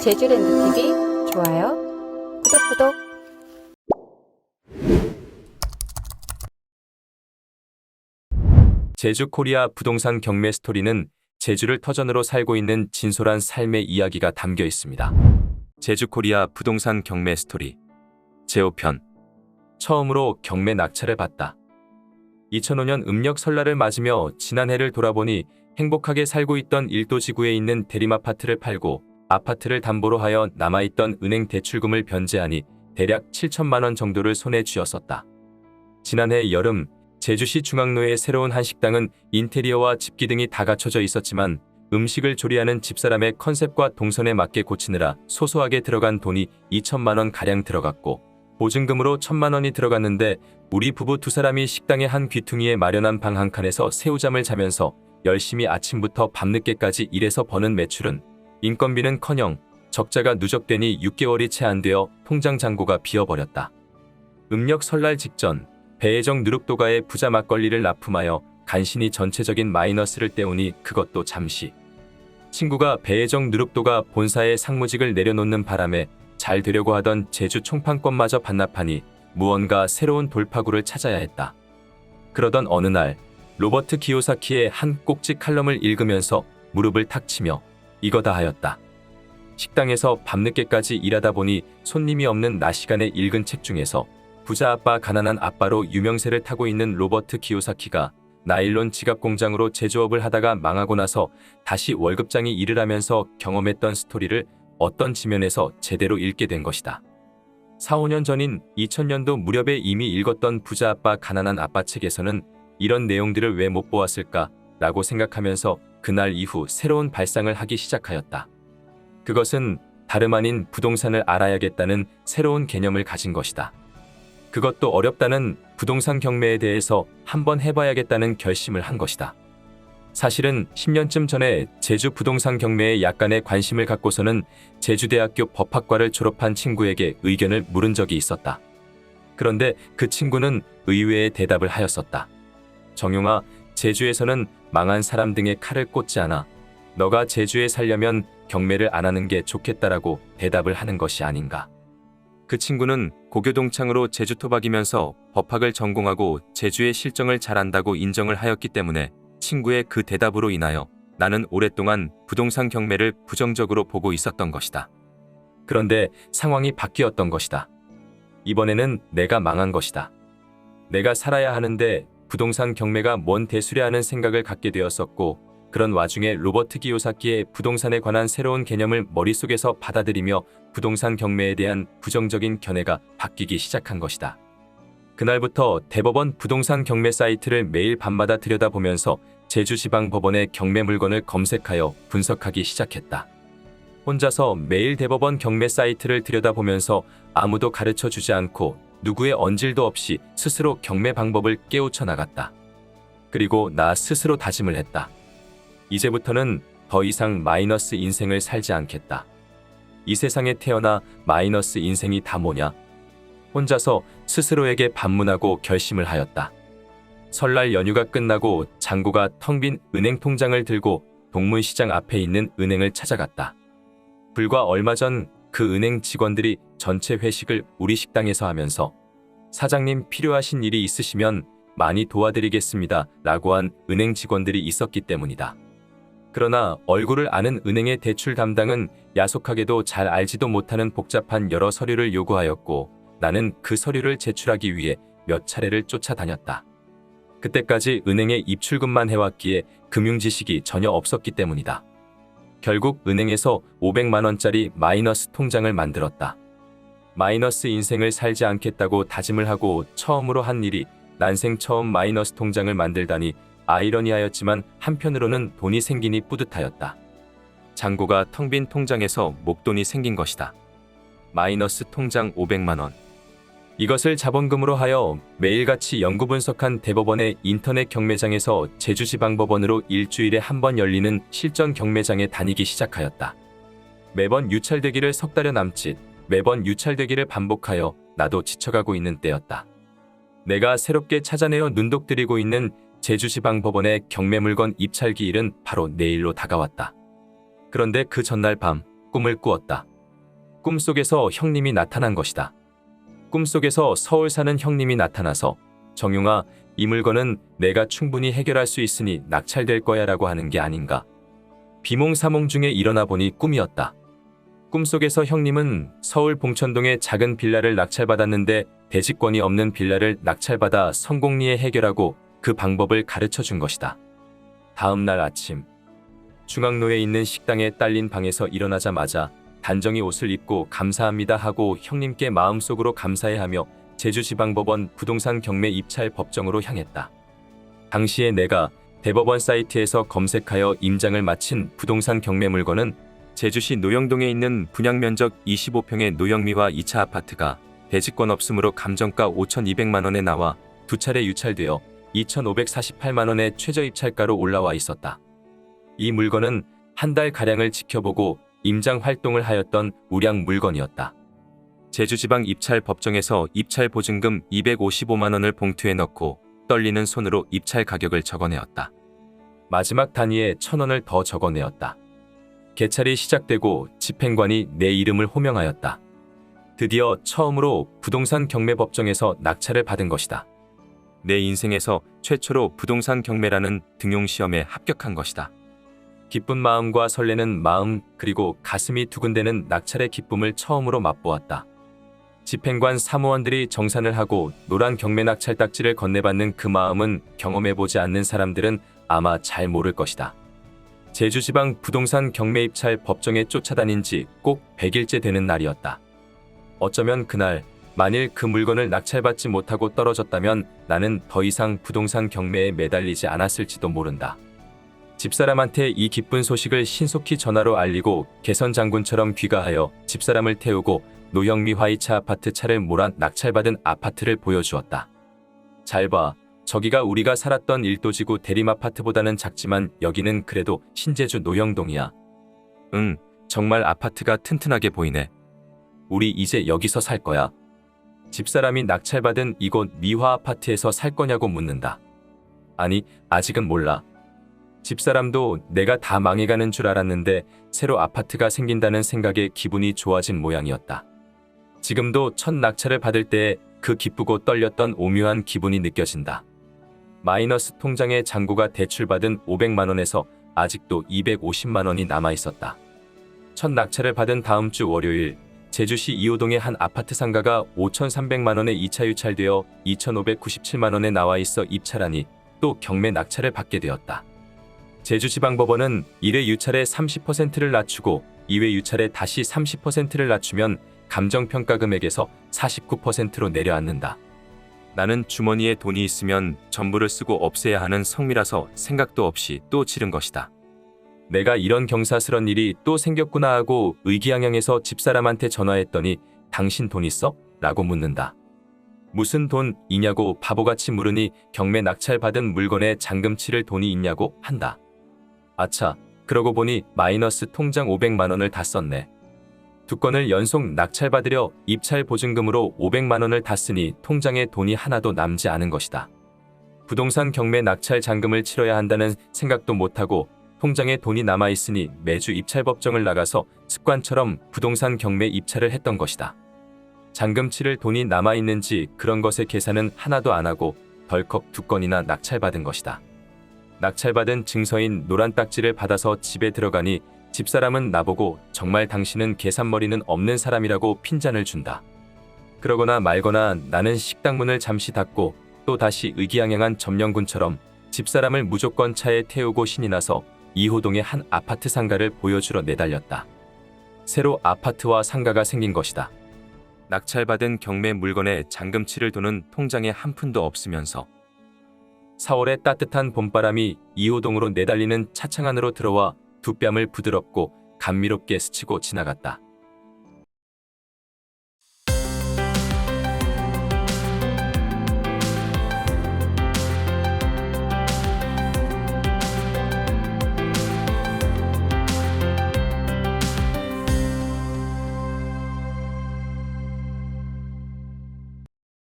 제주랜드TV 좋아요, 구독. 제주 코리아 부동산 경매 스토리는 제주를 터전으로 살고 있는 진솔한 삶의 이야기가 담겨 있습니다. 제주 코리아 부동산 경매 스토리 제5편 처음으로 경매 낙찰을 받다. 2005년 음력 설날을 맞으며 지난해를 돌아보니 행복하게 살고 있던 일도지구에 있는 대림아파트를 팔고 아파트를 담보로 하여 남아있던 은행 대출금을 변제하니 대략 7천만 원 정도를 손에 쥐었었다. 지난해 여름 제주시 중앙로의 새로운 한식당은 인테리어와 집기 등이 다 갖춰져 있었지만 음식을 조리하는 집사람의 컨셉과 동선에 맞게 고치느라 소소하게 들어간 돈이 2천만 원 가량 들어갔고 보증금으로 1천만 원이 들어갔는데 우리 부부 두 사람이 식당의 한 귀퉁이에 마련한 방 한 칸에서 새우잠을 자면서 열심히 아침부터 밤늦게까지 일해서 버는 매출은 인건비는커녕 적자가 누적되니 6개월이 채 안 되어 통장 잔고가 비어버렸다. 음력 설날 직전 배혜정 누룩도가의 부자 막걸리를 납품하여 간신히 전체적인 마이너스를 때우니 그것도 잠시. 친구가 배혜정 누룩도가 본사에 상무직을 내려놓는 바람에 잘 되려고 하던 제주 총판권마저 반납하니 무언가 새로운 돌파구를 찾아야 했다. 그러던 어느 날 로버트 기요사키의 한 꼭지 칼럼을 읽으면서 무릎을 탁 치며 이거다 하였다. 식당에서 밤늦게까지 일하다 보니 손님이 없는 낮 시간에 읽은 책 중에서 부자 아빠 가난한 아빠로 유명세를 타고 있는 로버트 기요사키가 나일론 지갑 공장으로 제조업을 하다가 망하고 나서 다시 월급장이 일을 하면서 경험했던 스토리를 어떤 지면에서 제대로 읽게 된 것이다. 4, 5년 전인 2000년도 무렵에 이미 읽었던 부자 아빠 가난한 아빠 책에서는 이런 내용들을 왜 못 보았을까 라고 생각하면서 그날 이후 새로운 발상을 하기 시작하였다. 그것은 다름 아닌 부동산을 알아야겠다는 새로운 개념을 가진 것이다. 그것도 어렵다는 부동산 경매에 대해서 한번 해봐야겠다는 결심을 한 것이다. 사실은 10년쯤 전에 제주 부동산 경매에 약간의 관심을 갖고서는 제주대학교 법학과를 졸업한 친구에게 의견을 물은 적이 있었다. 그런데 그 친구는 의외의 대답을 하였었다. 정용아, 제주에서는 망한 사람 등의 칼을 꽂지 않아. 너가 제주에 살려면 경매를 안 하는 게 좋겠다라고 대답을 하는 것이 아닌가. 그 친구는 고교 동창으로 제주 토박이면서 법학을 전공하고 제주의 실정을 잘 안다고 인정을 하였기 때문에 친구의 그 대답으로 인하여 나는 오랫동안 부동산 경매를 부정적으로 보고 있었던 것이다. 그런데 상황이 바뀌었던 것이다. 이번에는 내가 망한 것이다. 내가 살아야 하는데 부동산 경매가 뭔 대수랴 하는 생각을 갖게 되었었고 그런 와중에 로버트 기요사키의 부동산에 관한 새로운 개념을 머릿속에서 받아들이며 부동산 경매에 대한 부정적인 견해가 바뀌기 시작한 것이다. 그날부터 대법원 부동산 경매 사이트를 매일 밤마다 들여다보면서 제주지방법원의 경매 물건을 검색하여 분석하기 시작했다. 혼자서 매일 대법원 경매 사이트를 들여다보면서 아무도 가르쳐주지 않고 누구의 언질도 없이 스스로 경매 방법을 깨우쳐 나갔다. 그리고 나 스스로 다짐을 했다. 이제부터는 더 이상 마이너스 인생을 살지 않겠다. 이 세상에 태어나 마이너스 인생이 다 뭐냐? 혼자서 스스로에게 반문하고 결심을 하였다. 설날 연휴가 끝나고 잔고가 텅 빈 은행 통장을 들고 동문시장 앞에 있는 은행을 찾아갔다. 불과 얼마 전 그 은행 직원들이 전체 회식을 우리 식당에서 하면서 사장님 필요하신 일이 있으시면 많이 도와드리겠습니다 라고 한 은행 직원들이 있었기 때문이다. 그러나 얼굴을 아는 은행의 대출 담당은 야속하게도 잘 알지도 못하는 복잡한 여러 서류를 요구하였고 나는 그 서류를 제출하기 위해 몇 차례를 쫓아다녔다. 그때까지 은행에 입출금만 해왔기에 금융 지식이 전혀 없었기 때문이다. 결국 은행에서 500만 원짜리 마이너스 통장을 만들었다. 마이너스 인생을 살지 않겠다고 다짐을 하고 처음으로 한 일이 난생 처음 마이너스 통장을 만들다니 아이러니하였지만 한편으로는 돈이 생기니 뿌듯하였다. 잔고가 텅 빈 통장에서 목돈이 생긴 것이다. 마이너스 통장 500만 원. 이것을 자본금으로 하여 매일같이 연구 분석한 대법원의 인터넷 경매장에서 제주지방법원으로 일주일에 한 번 열리는 실전 경매장에 다니기 시작하였다. 매번 유찰되기를 석 달여 남짓 매번 유찰되기를 반복하여 나도 지쳐가고 있는 때였다. 내가 새롭게 찾아내어 눈독들이고 있는 제주지방법원의 경매물건 입찰기일은 바로 내일로 다가왔다. 그런데 그 전날 밤 꿈을 꾸었다. 꿈속에서 형님이 나타난 것이다. 꿈속에서 서울 사는 형님이 나타나서 정용아, 이 물건은 내가 충분히 해결할 수 있으니 낙찰될 거야 라고 하는 게 아닌가. 비몽사몽 중에 일어나 보니 꿈이었다. 꿈속에서 형님은 서울 봉천동의 작은 빌라를 낙찰받았는데 대지권이 없는 빌라를 낙찰받아 성공리에 해결하고 그 방법을 가르쳐 준 것이다. 다음 날 아침, 중앙로에 있는 식당에 딸린 방에서 일어나자마자 단정히 옷을 입고 감사합니다 하고 형님께 마음속으로 감사해하며 제주지방법원 부동산 경매 입찰 법정으로 향했다. 당시에 내가 대법원 사이트에서 검색하여 임장을 마친 부동산 경매 물건은 제주시 노영동에 있는 분양 면적 25평의 노영미화 2차 아파트가 대지권 없음으로 감정가 5,200만 원에 나와 두 차례 유찰되어 2,548만 원의 최저 입찰가로 올라와 있었다. 이 물건은 한 달가량을 지켜보고 임장 활동을 하였던 우량 물건이었다. 제주지방 입찰 법정에서 입찰 보증금 255만 원을 봉투에 넣고 떨리는 손으로 입찰 가격을 적어내었다. 마지막 단위에 1,000원을 더 적어내었다. 개찰이 시작되고 집행관이 내 이름을 호명하였다. 드디어 처음으로 부동산 경매 법정에서 낙찰을 받은 것이다. 내 인생에서 최초로 부동산 경매라는 등용시험에 합격한 것이다. 기쁜 마음과 설레는 마음 그리고 가슴이 두근대는 낙찰의 기쁨을 처음으로 맛보았다. 집행관 사무원들이 정산을 하고 노란 경매 낙찰 딱지를 건네받는 그 마음은 경험해보지 않는 사람들은 아마 잘 모를 것이다. 제주지방 부동산 경매 입찰 법정에 쫓아다닌 지 꼭 100일째 되는 날이었다. 어쩌면 그날 만일 그 물건을 낙찰받지 못하고 떨어졌다면 나는 더 이상 부동산 경매에 매달리지 않았을지도 모른다. 집사람한테 이 기쁜 소식을 신속히 전화로 알리고 개선장군처럼 귀가하여 집사람을 태우고 노영미 화이차 아파트 차를 몰아 낙찰받은 아파트를 보여주었다. 잘 봐. 저기가 우리가 살았던 일도지구 대림아파트보다는 작지만 여기는 그래도 신제주 노영동이야. 응, 정말 아파트가 튼튼하게 보이네. 우리 이제 여기서 살 거야. 집사람이 낙찰받은 이곳 미화 아파트에서 살 거냐고 묻는다. 아니, 아직은 몰라. 집사람도 내가 다 망해가는 줄 알았는데 새로 아파트가 생긴다는 생각에 기분이 좋아진 모양이었다. 지금도 첫 낙찰을 받을 때에 그 기쁘고 떨렸던 오묘한 기분이 느껴진다. 마이너스 통장에 잔고가 대출받은 500만 원에서 아직도 250만 원이 남아있었다. 첫 낙찰을 받은 다음 주 월요일, 제주시 이호동의 한 아파트 상가가 5,300만 원에 2차 유찰되어 2,597만 원에 나와 있어 입찰하니 또 경매 낙찰을 받게 되었다. 제주지방법원은 1회 유찰에 30%를 낮추고 2회 유찰에 다시 30%를 낮추면 감정평가 금액에서 49%로 내려앉는다. 나는 주머니에 돈이 있으면 전부를 쓰고 없애야 하는 성미라서 생각도 없이 또 지른 것이다. 내가 이런 경사스런 일이 또 생겼구나 하고 의기양양해서 집사람한테 전화했더니 당신 돈 있어? 라고 묻는다. 무슨 돈이냐고 바보같이 물으니 경매 낙찰받은 물건에 잔금 치를 돈이 있냐고 한다. 아차, 그러고 보니 마이너스 통장 500만 원을 다 썼네. 두 건을 연속 낙찰받으려 입찰 보증금으로 500만 원을 다 쓰니 통장에 돈이 하나도 남지 않은 것이다. 부동산 경매 낙찰 잔금을 치러야 한다는 생각도 못하고 통장에 돈이 남아있으니 매주 입찰 법정을 나가서 습관처럼 부동산 경매 입찰을 했던 것이다. 잔금 치를 돈이 남아있는지 그런 것의 계산은 하나도 안 하고 덜컥 두 건이나 낙찰받은 것이다. 낙찰받은 증서인 노란 딱지를 받아서 집에 들어가니 집사람은 나보고 정말 당신은 계산머리는 없는 사람이라고 핀잔을 준다. 그러거나 말거나 나는 식당 문을 잠시 닫고 또 다시 의기양양한 점령군처럼 집사람을 무조건 차에 태우고 신이 나서 이호동의 한 아파트 상가를 보여주러 내달렸다. 새로 아파트와 상가가 생긴 것이다. 낙찰받은 경매 물건에 잔금 치를 돈은 통장에 한 푼도 없으면서 4월의 따뜻한 봄바람이 이호동으로 내달리는 차창 안으로 들어와 두 뺨을 부드럽고 감미롭게 스치고 지나갔다.